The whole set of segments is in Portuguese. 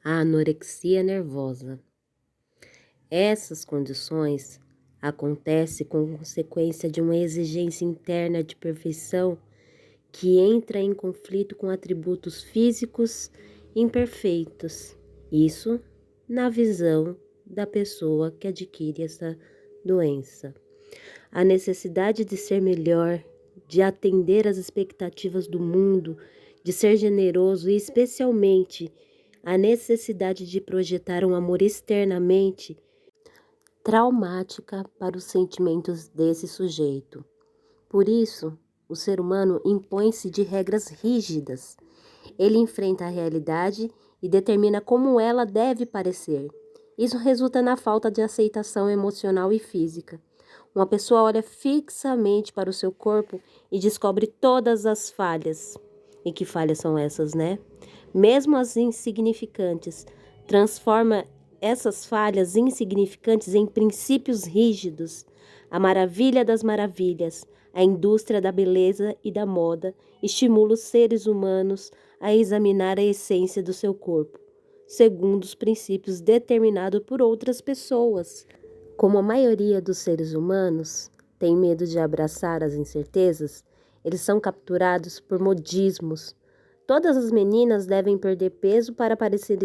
a anorexia nervosa. Essas condições acontecem com consequência de uma exigência interna de perfeição que entra em conflito com atributos físicos imperfeitos. Isso na visão da pessoa que adquire essa doença. A necessidade de ser melhor, de atender às expectativas do mundo, de ser generoso e especialmente a necessidade de projetar um amor externamente traumática para os sentimentos desse sujeito. Por isso, o ser humano impõe-se de regras rígidas. Ele enfrenta a realidade e determina como ela deve parecer. Isso resulta na falta de aceitação emocional e física. Uma pessoa olha fixamente para o seu corpo e descobre todas as falhas. E que falhas são essas, né? Mesmo as insignificantes, transforma essas falhas insignificantes em princípios rígidos. A maravilha das maravilhas, a indústria da beleza e da moda, estimula os seres humanos a examinar a essência do seu corpo, segundo os princípios determinados por outras pessoas. Como a maioria dos seres humanos tem medo de abraçar as incertezas, eles são capturados por modismos. Todas as meninas devem perder peso para parecer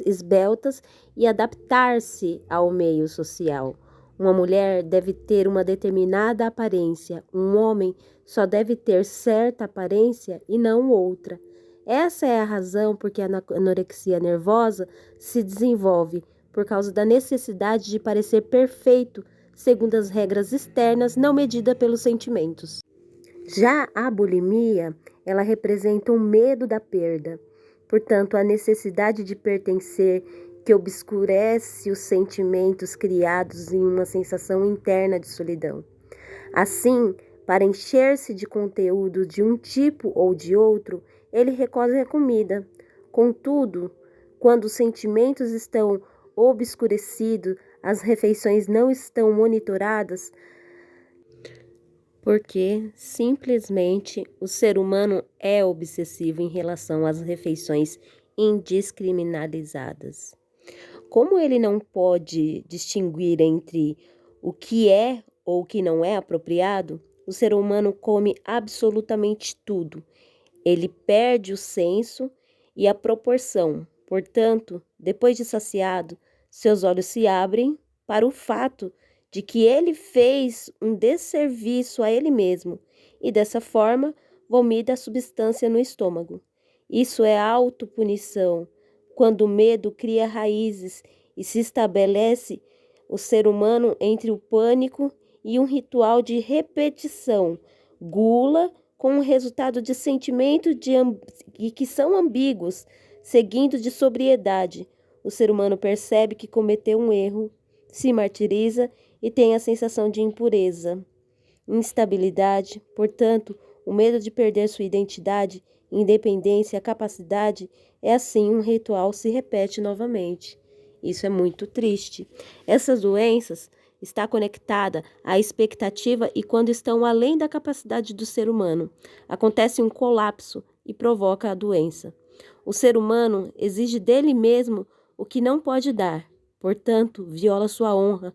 esbeltas e adaptar-se ao meio social. Uma mulher deve ter uma determinada aparência, um homem só deve ter certa aparência e não outra. Essa é a razão por que a anorexia nervosa se desenvolve, por causa da necessidade de parecer perfeito, segundo as regras externas não medidas pelos sentimentos. Já a bulimia, ela representa o medo da perda, portanto, a necessidade de pertencer que obscurece os sentimentos criados em uma sensação interna de solidão. Assim, para encher-se de conteúdo de um tipo ou de outro, ele recorre à comida. Contudo, quando os sentimentos estão obscurecidos, as refeições não estão monitoradas, porque simplesmente o ser humano é obsessivo em relação às refeições indiscriminalizadas. Como ele não pode distinguir entre o que é ou o que não é apropriado, o ser humano come absolutamente tudo. Ele perde o senso e a proporção. Portanto, depois de saciado, seus olhos se abrem para o fato de que ele fez um desserviço a ele mesmo e, dessa forma, vomita a substância no estômago. Isso é autopunição. Quando o medo cria raízes e se estabelece o ser humano entre o pânico e um ritual de repetição, gula com o resultado de sentimentos que são ambíguos, seguindo de sobriedade. O ser humano percebe que cometeu um erro, se martiriza e tem a sensação de impureza, instabilidade. Portanto, o medo de perder sua identidade, independência e capacidade é assim um ritual se repete novamente. Isso é muito triste. Essas doenças estão conectadas à expectativa e quando estão além da capacidade do ser humano, acontece um colapso e provoca a doença. O ser humano exige dele mesmo o que não pode dar, portanto, viola sua honra,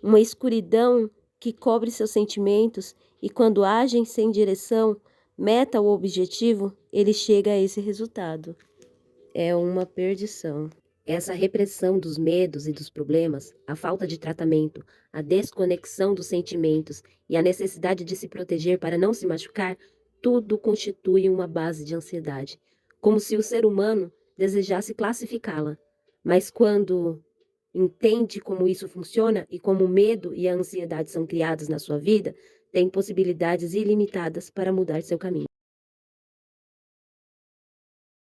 uma escuridão que cobre seus sentimentos e quando agem sem direção, meta ou objetivo, ele chega a esse resultado. É uma perdição. Essa repressão dos medos e dos problemas, a falta de tratamento, a desconexão dos sentimentos e a necessidade de se proteger para não se machucar, tudo constitui uma base de ansiedade, como se o ser humano desejasse classificá-la. Mas quando entende como isso funciona e como o medo e a ansiedade são criados na sua vida, tem possibilidades ilimitadas para mudar seu caminho.